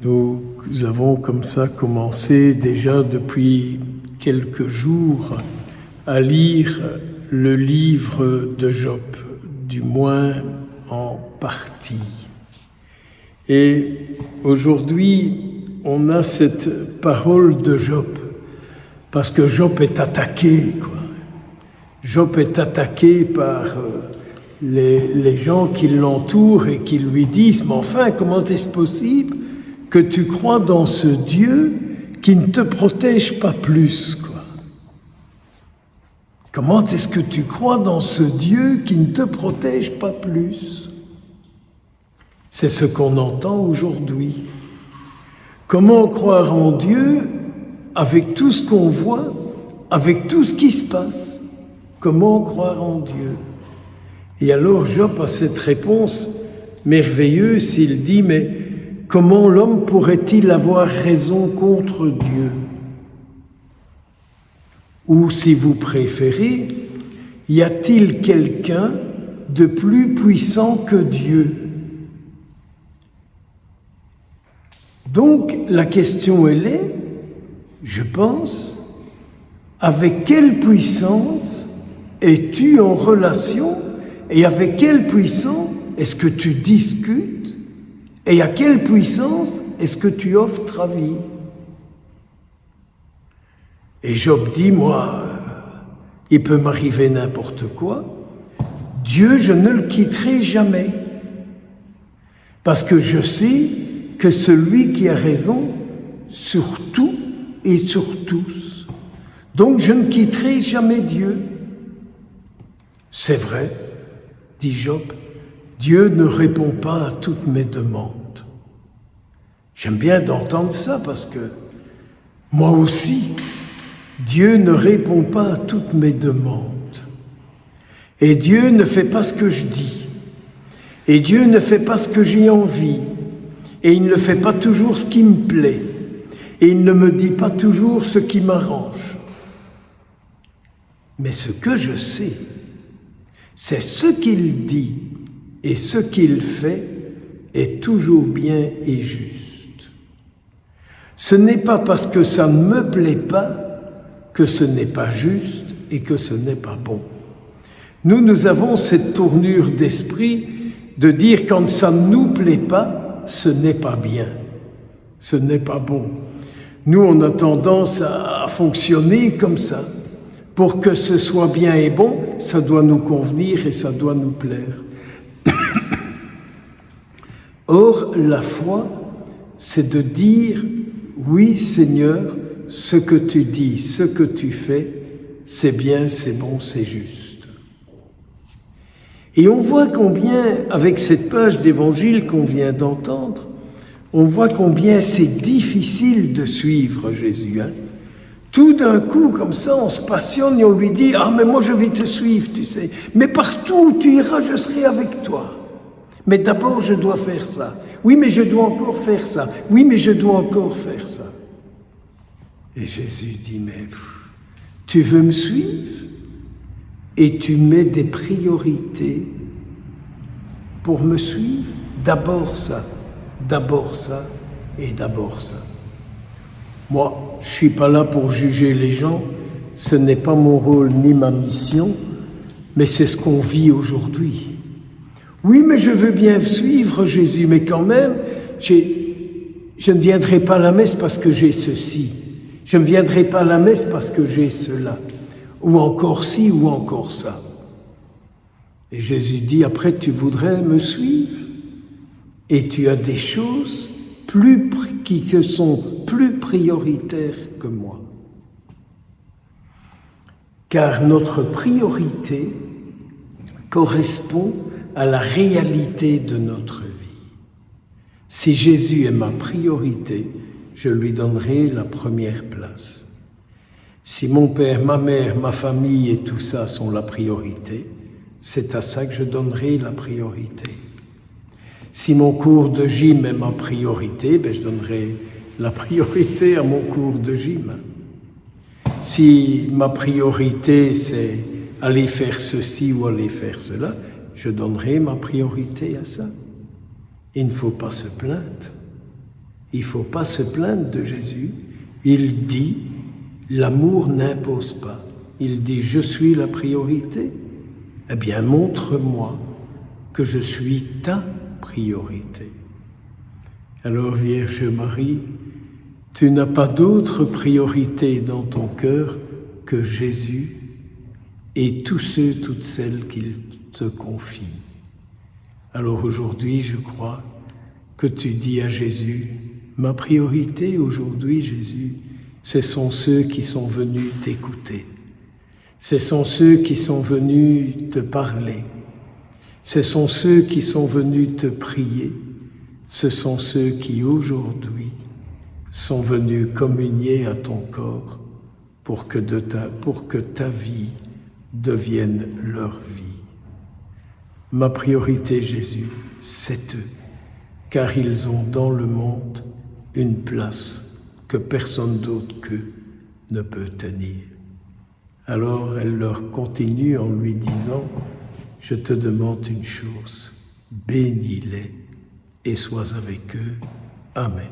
Nous avons comme ça commencé déjà depuis quelques jours à lire le livre de Job, du moins en partie. Et aujourd'hui, on a cette parole de Job, parce que Job est attaqué, quoi. Job est attaqué par les gens qui l'entourent et qui lui disent « Mais enfin, comment est-ce possible que tu crois dans ce Dieu qui ne te protège pas plus, quoi? Comment est-ce que tu crois dans ce Dieu qui ne te protège pas plus ?» C'est ce qu'on entend aujourd'hui. Comment croire en Dieu avec tout ce qu'on voit, avec tout ce qui se passe? Comment croire en Dieu? Et alors Job a cette réponse merveilleuse, il dit « Mais comment l'homme pourrait-il avoir raison contre Dieu ?» Ou si vous préférez, y a-t-il quelqu'un de plus puissant que Dieu? Donc la question elle est, je pense, avec quelle puissance es-tu en relation et avec quelle puissance est-ce que tu discutes et à quelle puissance est-ce que tu offres ta vie? Et Job dit, moi, il peut m'arriver n'importe quoi. Dieu, je ne le quitterai jamais. Parce que je sais que celui qui a raison sur tout et sur tous. Donc je ne quitterai jamais Dieu. C'est vrai, dit Job, Dieu ne répond pas à toutes mes demandes. J'aime bien d'entendre ça parce que moi aussi, Dieu ne répond pas à toutes mes demandes. Et Dieu ne fait pas ce que je dis. Et Dieu ne fait pas ce que j'ai envie. Et il ne fait pas toujours ce qui me plaît. Et il ne me dit pas toujours ce qui m'arrange. Mais ce que je sais, c'est ce qu'il dit et ce qu'il fait est toujours bien et juste. Ce n'est pas parce que ça ne me plaît pas que ce n'est pas juste et que ce n'est pas bon. Nous avons cette tournure d'esprit de dire quand ça ne nous plaît pas, ce n'est pas bien, ce n'est pas bon. Nous, on a tendance à fonctionner comme ça. Pour que ce soit bien et bon, ça doit nous convenir et ça doit nous plaire. Or, la foi, c'est de dire « Oui, Seigneur, ce que tu dis, ce que tu fais, c'est bien, c'est bon, c'est juste. » Et on voit combien, avec cette page d'évangile qu'on vient d'entendre, on voit combien c'est difficile de suivre Jésus. Tout d'un coup, comme ça, on se passionne et on lui dit « Ah, mais moi je vais te suivre, tu sais. Mais partout où tu iras, je serai avec toi. Mais d'abord, je dois faire ça. Oui, mais je dois encore faire ça. Oui, mais je dois encore faire ça. » Et Jésus dit « Mais tu veux me suivre et tu mets des priorités pour me suivre. D'abord ça et d'abord ça. » Moi, je ne suis pas là pour juger les gens, ce n'est pas mon rôle ni ma mission, mais c'est ce qu'on vit aujourd'hui. Oui, mais je veux bien suivre Jésus, mais quand même, je ne viendrai pas à la messe parce que j'ai ceci. Je ne viendrai pas à la messe parce que j'ai cela. Ou encore ci, ou encore ça. Et Jésus dit, après tu voudrais me suivre et tu as des choses qui te sont plus prioritaires que moi. Car notre priorité correspond à la réalité de notre vie. Si Jésus est ma priorité, je lui donnerai la première place. Si mon père, ma mère, ma famille et tout ça sont la priorité, c'est à ça que je donnerai la priorité. Si mon cours de gym est ma priorité, je donnerai la priorité à mon cours de gym. Si ma priorité c'est aller faire ceci ou aller faire cela, je donnerai ma priorité à ça. Il ne faut pas se plaindre. Il ne faut pas se plaindre de Jésus. Il dit, l'amour n'impose pas. Il dit, je suis la priorité. Eh bien, montre-moi que je suis ta priorité. Alors, Vierge Marie, tu n'as pas d'autre priorité dans ton cœur que Jésus et tous ceux, toutes celles qu'il te confie. Alors aujourd'hui, je crois que tu dis à Jésus, ma priorité aujourd'hui, Jésus, ce sont ceux qui sont venus t'écouter. Ce sont ceux qui sont venus te parler. Ce sont ceux qui sont venus te prier. Ce sont ceux qui aujourd'hui sont venus communier à ton corps pour que ta vie devienne leur vie. Ma priorité, Jésus, c'est eux, car ils ont dans le monde une place que personne d'autre qu'eux ne peut tenir. Alors elle leur continue en lui disant, je te demande une chose, bénis-les et sois avec eux. Amen.